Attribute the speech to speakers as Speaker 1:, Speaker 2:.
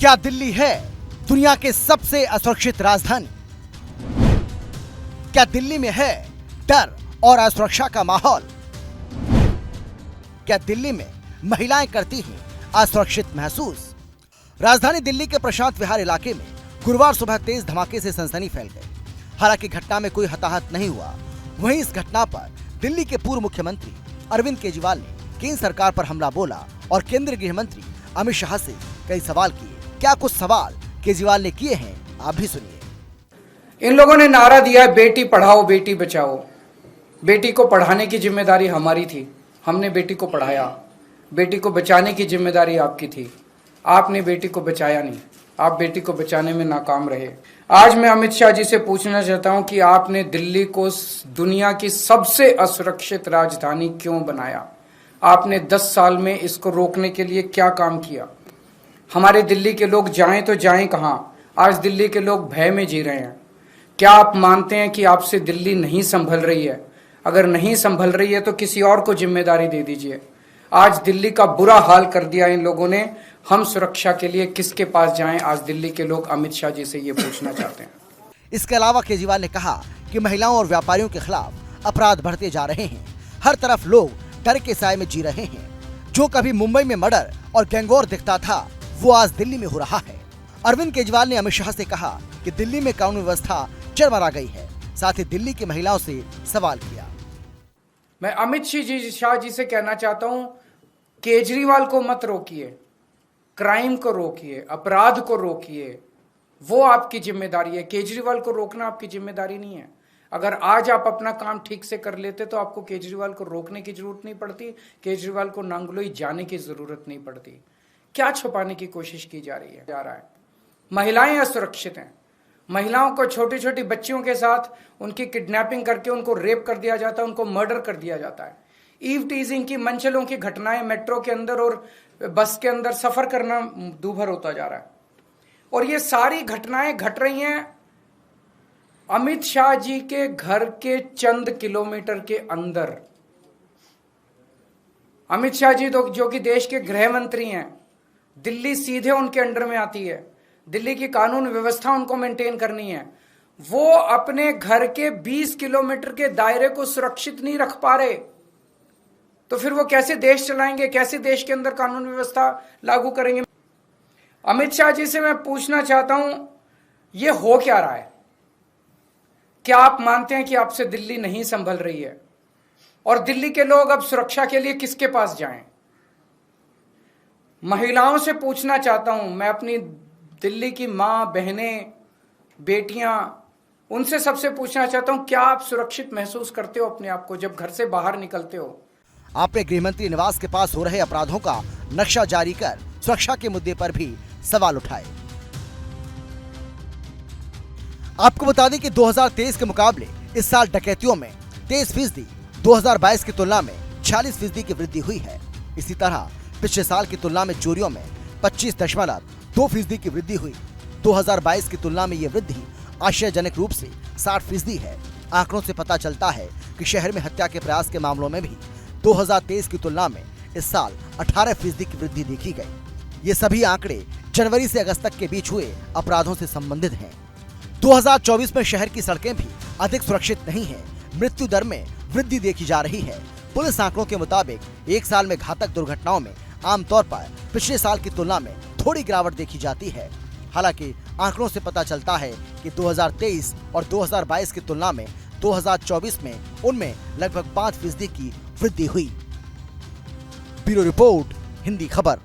Speaker 1: क्या दिल्ली है दुनिया के सबसे असुरक्षित राजधानी? क्या दिल्ली में है डर और असुरक्षा का माहौल? क्या दिल्ली में महिलाएं करती हैं असुरक्षित महसूस? राजधानी दिल्ली के प्रशांत विहार इलाके में गुरुवार सुबह तेज धमाके से सनसनी फैल गई। हालांकि घटना में कोई हताहत नहीं हुआ। वहीं इस घटना पर दिल्ली के पूर्व मुख्यमंत्री अरविंद केजरीवाल ने केंद्र सरकार पर हमला बोला और केंद्रीय गृह मंत्री अमित शाह से कई सवाल किए। क्या कुछ सवाल केजरीवाल ने किए हैं, आप भी सुनिए।
Speaker 2: इन लोगों ने नारा दिया है बेटी पढ़ाओ बेटी बचाओ। बेटी को पढ़ाने की जिम्मेदारी हमारी थी, हमने बेटी को पढ़ाया। बेटी को बचाने की जिम्मेदारी आपकी थी, आपने बेटी को बचाया नहीं, आप बेटी को बचाने में नाकाम रहे। आज मैं अमित शाह जी से पूछना चाहता हूं कि आपने दिल्ली को दुनिया की सबसे असुरक्षित राजधानी क्यों बनाया? आपने 10 साल में इसको रोकने के लिए क्या काम किया? हमारे दिल्ली के लोग जाएं तो जाएं कहां? आज दिल्ली के लोग भय में जी रहे हैं। क्या आप मानते हैं कि आपसे दिल्ली नहीं संभल रही है? अगर नहीं संभल रही है तो किसी और को जिम्मेदारी दे दीजिए। आज दिल्ली का बुरा हाल कर दिया इन लोगों ने। हम सुरक्षा के लिए किसके पास जाएं? आज दिल्ली के लोग अमित शाह जी से ये पूछना चाहते हैं।
Speaker 1: इसके अलावा केजरीवाल ने कहा कि महिलाओं और व्यापारियों के खिलाफ अपराध बढ़ते जा रहे हैं। हर तरफ लोग डर के साए में जी रहे हैं। जो कभी मुंबई में मर्डर और गैंगवॉर दिखता था, वो आज दिल्ली में हो रहा है। अरविंद केजरीवाल ने अमित शाह से कहा कि दिल्ली में कानून व्यवस्था चरमरा गई है। साथ ही दिल्ली की महिलाओं से सवाल किया।
Speaker 2: मैं अमित शाह जी से कहना चाहता हूं, केजरीवाल को मत रोकिए, क्राइम को रोकिए, अपराध को रोकिए। वो आपकी जिम्मेदारी है। केजरीवाल को रोकना आपकी जिम्मेदारी नहीं है। अगर आज आप अपना काम ठीक से कर लेते तो आपको केजरीवाल को रोकने की जरूरत नहीं पड़ती, केजरीवाल को नांगलोई जाने की जरूरत नहीं पड़ती। क्या छुपाने की कोशिश की जा रहा है? महिलाएं असुरक्षित हैं। महिलाओं को, छोटी छोटी बच्चियों के साथ उनकी किडनैपिंग करके उनको रेप कर दिया जाता है, उनको मर्डर कर दिया जाता है। ईव टीजिंग की, मनचलों की घटनाएं मेट्रो के अंदर और बस के अंदर सफर करना दूभर होता जा रहा है। और ये सारी घटनाएं घट रही हैं अमित शाह जी के घर के चंद किलोमीटर के अंदर। अमित शाह जी जो कि देश के गृह मंत्री हैं, दिल्ली सीधे उनके अंडर में आती है। दिल्ली की कानून व्यवस्था उनको मेंटेन करनी है। वो अपने घर के 20 किलोमीटर के दायरे को सुरक्षित नहीं रख पा रहे, तो फिर वो कैसे देश चलाएंगे? कैसे देश के अंदर कानून व्यवस्था लागू करेंगे? अमित शाह जी से मैं पूछना चाहता हूं, ये हो क्या रहा है? क्या आप मानते हैं कि आपसे दिल्ली नहीं संभल रही है? और दिल्ली के लोग अब सुरक्षा के लिए किसके पास जाएं? महिलाओं से पूछना चाहता हूं, मैं अपनी दिल्ली की मां, बहनें, बेटियां, उनसे सबसे पूछना चाहता हूं, क्या आप सुरक्षित महसूस करते हो अपने आप को जब घर से बाहर निकलते हो?
Speaker 1: आपने गृहमंत्री निवास के पास हो रहे अपराधों का नक्शा जारी कर सुरक्षा के मुद्दे पर भी सवाल उठाए। आपको बता दें कि 2023 के मुकाबले इस साल डकैतियों में 23%, 2022 की तुलना में 46% की वृद्धि हुई है। इसी तरह पिछले साल की तुलना में चोरियों में 25.2% की वृद्धि हुई। 2022 की तुलना में ये वृद्धि आश्चर्यजनक रूप से 60% है। आंकड़ों से पता चलता है कि शहर में हत्या के प्रयास के मामलों में भी 2023 की तुलना में इस साल 18% की वृद्धि देखी गई। ये सभी आंकड़े जनवरी से अगस्त तक के बीच हुए अपराधों से संबंधित हैं। 2024 में शहर की सड़कें भी अधिक सुरक्षित नहीं हैं। मृत्यु दर में वृद्धि देखी जा रही है। पुलिस आंकड़ों के मुताबिक एक साल में घातक दुर्घटनाओं में आमतौर पर पिछले साल की तुलना में थोड़ी गिरावट देखी जाती है। हालांकि आंकड़ों से पता चलता है कि 2023 और 2022 की तुलना में 2024 में उनमें लगभग 5% की वृद्धि हुई। ब्यूरो रिपोर्ट, हिंदी खबर।